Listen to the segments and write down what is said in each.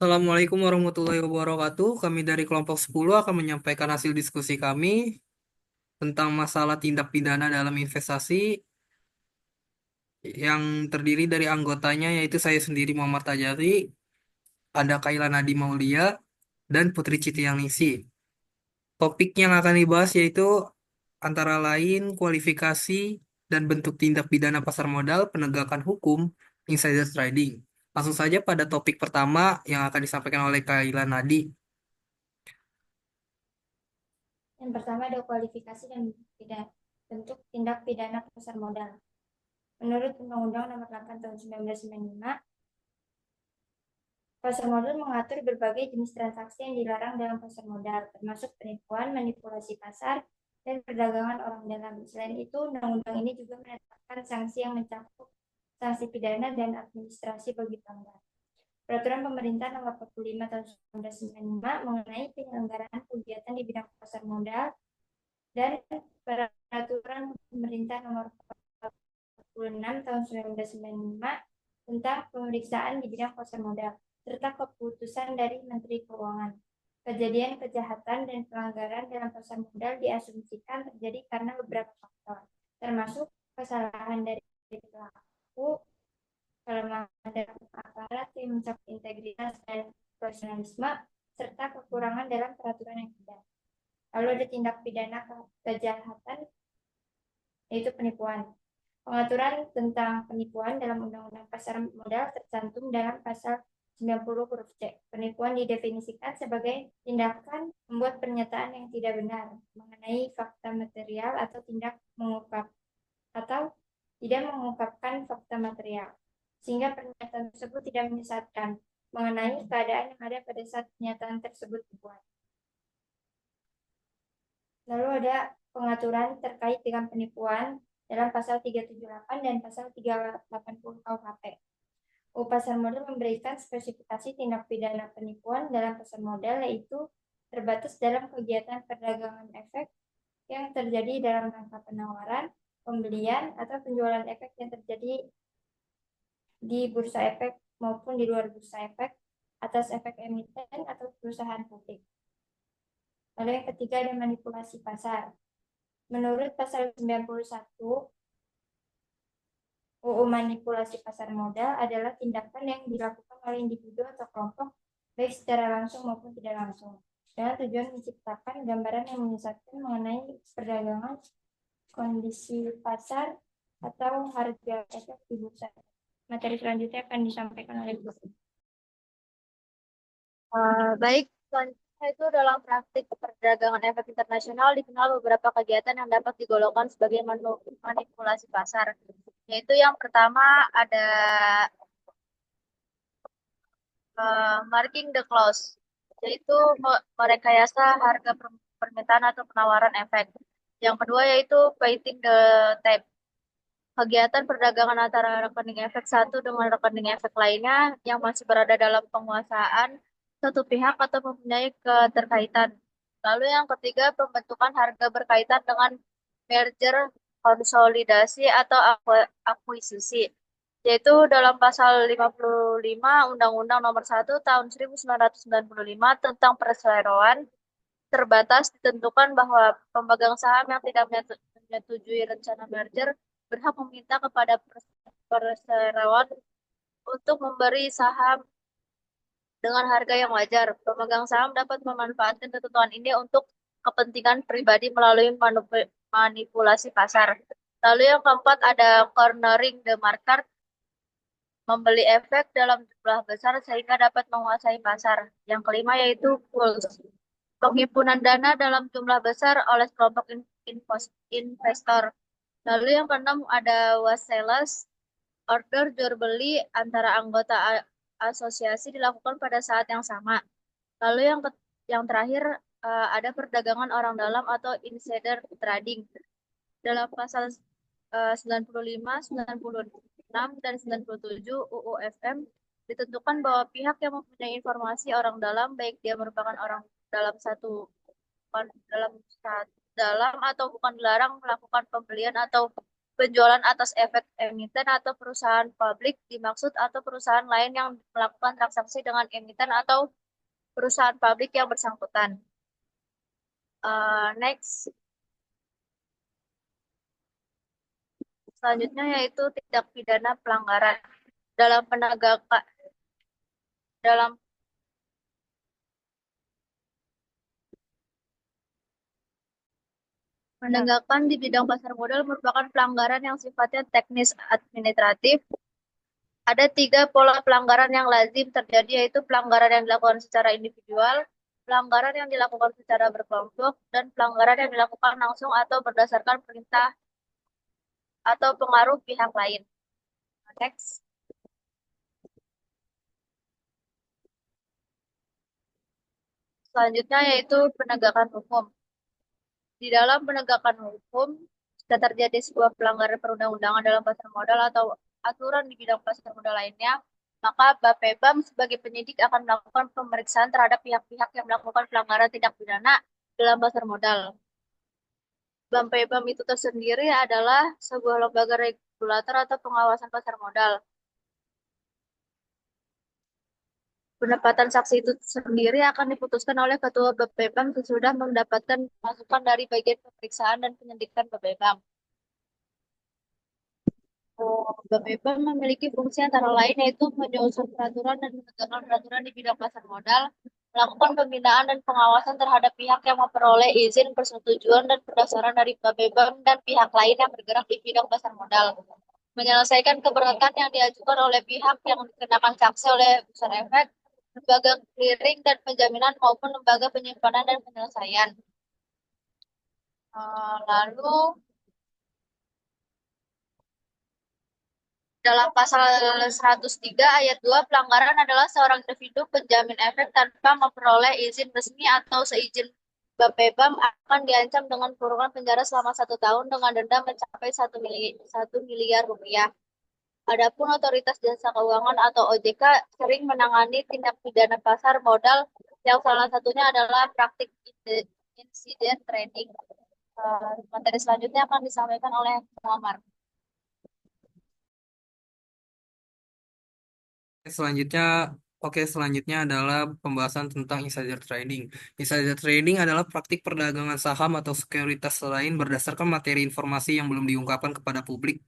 Assalamualaikum warahmatullahi wabarakatuh. Kami dari kelompok 10 akan menyampaikan hasil diskusi kami tentang masalah tindak pidana dalam investasi yang terdiri dari anggotanya yaitu saya sendiri Muhammad Tajari, ada Kaila Nadi Maulia, dan Putri Citianingsi. Topik yang akan dibahas yaitu antara lain kualifikasi dan bentuk tindak pidana pasar modal, penegakan hukum, insider trading. Langsung saja pada topik pertama yang akan disampaikan oleh Kaila Nadi. Yang pertama ada kualifikasi dan bentuk tindak pidana pasar modal. Menurut Undang-Undang Nomor 8 Tahun 1995, pasar modal mengatur berbagai jenis transaksi yang dilarang dalam pasar modal, termasuk penipuan, manipulasi pasar, dan perdagangan orang dalam. Selain itu, undang-undang ini juga menetapkan sanksi yang mencakup sanksi pidana dan administrasi bagi pelanggar. Peraturan Pemerintah Nomor 45 Tahun 1995 mengenai penyelenggaraan kegiatan di bidang pasar modal dan Peraturan Pemerintah Nomor 46 Tahun 1995 tentang pemeriksaan di bidang pasar modal, serta keputusan dari Menteri Keuangan. Kejadian kejahatan dan pelanggaran dalam pasar modal diasumsikan terjadi karena beberapa faktor, termasuk kesalahan dari pelaku, kelemahan dalam aparat yang mencakup integritas dan profesionalisme, serta kekurangan dalam peraturan yang ada. Lalu ada tindak pidana kejahatan, yaitu penipuan. Pengaturan tentang penipuan dalam Undang-Undang Pasar Modal tercantum dalam pasal 90 huruf C. Penipuan didefinisikan sebagai tindakan membuat pernyataan yang tidak benar mengenai fakta material atau tidak mengungkapkan fakta material, sehingga pernyataan tersebut tidak menyesatkan mengenai keadaan yang ada pada saat pernyataan tersebut dibuat. Lalu ada pengaturan terkait dengan penipuan dalam pasal 378 dan pasal 380 KUHP. UU Pasar Modal memberikan spesifikasi tindak pidana penipuan dalam pasar modal, yaitu terbatas dalam kegiatan perdagangan efek yang terjadi dalam rangka penawaran, pembelian, atau penjualan efek yang terjadi di bursa efek maupun di luar bursa efek atas efek emiten atau perusahaan publik. Lalu yang ketiga ada manipulasi pasar. Menurut pasal 91 UU Manipulasi Pasar Modal adalah tindakan yang dilakukan oleh individu atau kelompok baik secara langsung maupun tidak langsung dengan tujuan menciptakan gambaran yang menyesatkan mengenai perdagangan, kondisi pasar, atau harga efek di bursa. Materi selanjutnya akan disampaikan oleh Bu. Baik, selanjutnya itu dalam praktik perdagangan efek internasional dikenal beberapa kegiatan yang dapat digolongkan sebagai manipulasi pasar. Yaitu yang pertama ada marking the close, yaitu merekayasa harga permintaan atau penawaran efek. Yang kedua yaitu painting the tape. Kegiatan perdagangan antara rekening efek satu dengan rekening efek lainnya yang masih berada dalam penguasaan satu pihak atau mempunyai keterkaitan. Lalu yang ketiga, pembentukan harga berkaitan dengan merger, konsolidasi, atau akuisisi. Yaitu dalam pasal 55 Undang-Undang Nomor 1 Tahun 1995 tentang perseroan terbatas ditentukan bahwa pemegang saham yang tidak menyetujui rencana merger berhak meminta kepada perseroan untuk memberi saham dengan harga yang wajar. Pemegang saham dapat memanfaatkan ketentuan ini untuk kepentingan pribadi melalui manipulasi pasar. Lalu yang keempat ada cornering the market, membeli efek dalam jumlah besar sehingga dapat menguasai pasar. Yang kelima yaitu pools, penghimpunan dana dalam jumlah besar oleh kelompok investor. Lalu yang keenam ada waselas, order jual beli antara anggota asosiasi dilakukan pada saat yang sama. Lalu yang terakhir ada perdagangan orang dalam atau insider trading. Dalam pasal 95, 96, dan 97 UU FM ditentukan bahwa pihak yang mempunyai informasi orang dalam, baik dia merupakan orang dalam dalam atau bukan dilarang melakukan pembelian atau penjualan atas efek emiten atau perusahaan publik dimaksud atau perusahaan lain yang melakukan transaksi dengan emiten atau perusahaan publik yang bersangkutan. Next, selanjutnya yaitu tindak pidana pelanggaran dalam penegakan dalam penegakan di bidang pasar modal merupakan pelanggaran yang sifatnya teknis administratif. Ada tiga pola pelanggaran yang lazim terjadi, yaitu pelanggaran yang dilakukan secara individual, pelanggaran yang dilakukan secara berkelompok, dan pelanggaran yang dilakukan langsung atau berdasarkan perintah atau pengaruh pihak lain. Next. Selanjutnya yaitu penegakan hukum. Di dalam penegakan hukum, jika terjadi sebuah pelanggaran perundang-undangan dalam pasar modal atau aturan di bidang pasar modal lainnya, maka Bapepam sebagai penyidik akan melakukan pemeriksaan terhadap pihak-pihak yang melakukan pelanggaran tindak pidana dalam pasar modal. Bapepam itu tersendiri adalah sebuah lembaga regulator atau pengawasan pasar modal. Penempatan saksi itu sendiri akan diputuskan oleh Ketua Bapepam sesudah mendapatkan masukan dari bagian pemeriksaan dan penyidikan Bapepam. Bapepam memiliki fungsi antara lain yaitu menyusun peraturan dan menegakkan peraturan di bidang pasar modal, melakukan pembinaan dan pengawasan terhadap pihak yang memperoleh izin, persetujuan, dan pendaftaran dari Bapepam dan pihak lain yang bergerak di bidang pasar modal, menyelesaikan keberatan yang diajukan oleh pihak yang dikenakan sanksi oleh user efek, lembaga clearing dan penjaminan maupun lembaga penyimpanan dan penyelesaian. Lalu dalam pasal 103 ayat 2, pelanggaran adalah seorang individu penjamin efek tanpa memperoleh izin resmi atau seizin Bapepam akan diancam dengan kurungan penjara selama 1 tahun dengan denda mencapai 1 miliar rupiah. Adapun Otoritas Jasa Keuangan atau OJK sering menangani tindak pidana pasar modal yang salah satunya adalah praktik insiden trading. Materi selanjutnya akan disampaikan oleh Muhammad. Selanjutnya, selanjutnya adalah pembahasan tentang insider trading. Insider trading adalah praktik perdagangan saham atau sekuritas lain berdasarkan materi informasi yang belum diungkapkan kepada publik.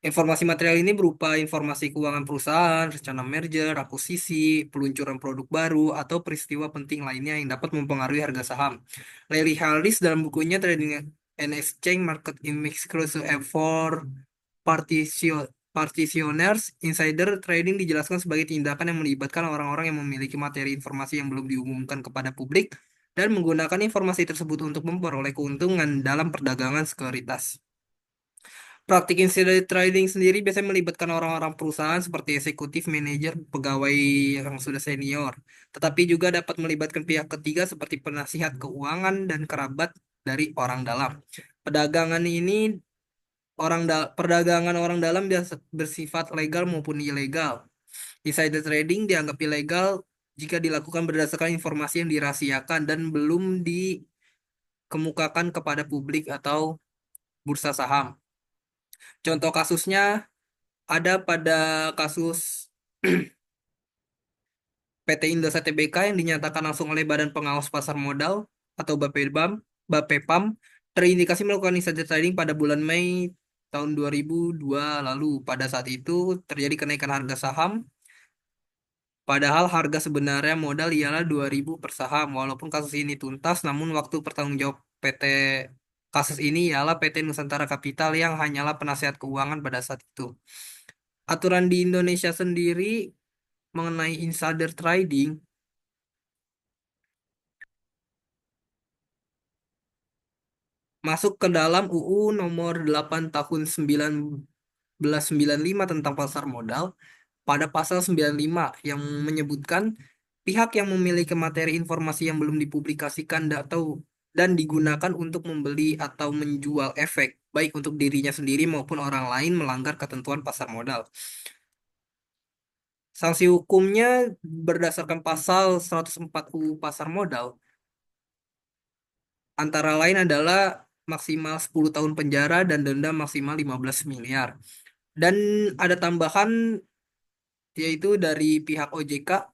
Informasi material ini berupa informasi keuangan perusahaan, rencana merger, akuisisi, peluncuran produk baru, atau peristiwa penting lainnya yang dapat mempengaruhi harga saham. Larry Harris dalam bukunya Trading and Exchange Market in Exclusive Effort Partitioners, insider trading dijelaskan sebagai tindakan yang melibatkan orang-orang yang memiliki materi informasi yang belum diumumkan kepada publik dan menggunakan informasi tersebut untuk memperoleh keuntungan dalam perdagangan sekuritas. Praktik insider trading sendiri biasanya melibatkan orang-orang perusahaan seperti eksekutif, manajer, pegawai yang sudah senior, tetapi juga dapat melibatkan pihak ketiga seperti penasihat keuangan dan kerabat dari orang dalam. Perdagangan ini perdagangan orang dalam biasa bersifat legal maupun ilegal. Insider trading dianggap ilegal jika dilakukan berdasarkan informasi yang dirahasiakan dan belum dikemukakan kepada publik atau bursa saham. Contoh kasusnya ada pada kasus PT Indosat Tbk yang dinyatakan langsung oleh Badan Pengawas Pasar Modal atau Bapepam terindikasi melakukan insider trading pada bulan Mei tahun 2002 lalu. Pada saat itu terjadi kenaikan harga saham, padahal harga sebenarnya modal ialah 2.000 per saham. Walaupun kasus ini tuntas, namun waktu bertanggung jawab kasus ini ialah PT Nusantara Capital yang hanyalah penasihat keuangan pada saat itu. Aturan di Indonesia sendiri mengenai insider trading masuk ke dalam UU nomor 8 tahun 1995 tentang pasar modal pada pasal 95 yang menyebutkan pihak yang memiliki materi informasi yang belum dipublikasikan dan digunakan untuk membeli atau menjual efek baik untuk dirinya sendiri maupun orang lain melanggar ketentuan pasar modal. Sanksi hukumnya berdasarkan pasal 104 UU Pasar Modal antara lain adalah maksimal 10 tahun penjara dan denda maksimal 15 miliar. Dan ada tambahan yaitu dari pihak OJK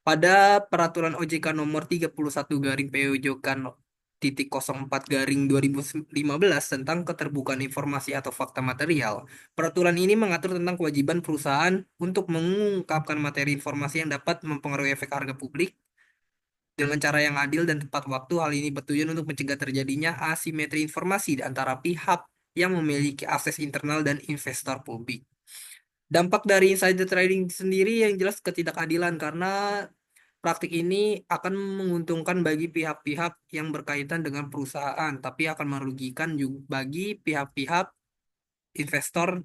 pada peraturan OJK nomor 31 garing POJK titik 04 garing 2015 tentang keterbukaan informasi atau fakta material. Peraturan ini mengatur tentang kewajiban perusahaan untuk mengungkapkan materi informasi yang dapat mempengaruhi efek harga publik dengan cara yang adil dan tepat waktu. Hal ini bertujuan untuk mencegah terjadinya asimetri informasi di antara pihak yang memiliki akses internal dan investor publik. Dampak dari insider trading sendiri yang jelas ketidakadilan karena praktik ini akan menguntungkan bagi pihak-pihak yang berkaitan dengan perusahaan, tapi akan merugikan juga bagi pihak-pihak investor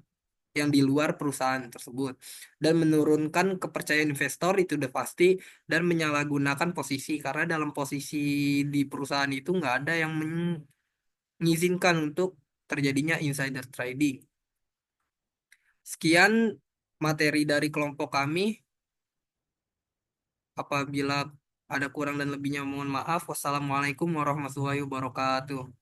yang di luar perusahaan tersebut dan menurunkan kepercayaan investor itu udah pasti dan menyalahgunakan posisi karena dalam posisi di perusahaan itu nggak ada yang mengizinkan untuk terjadinya insider trading. Sekian materi dari kelompok kami. Apabila ada kurang dan lebihnya mohon maaf. Wassalamualaikum warahmatullahi wabarakatuh.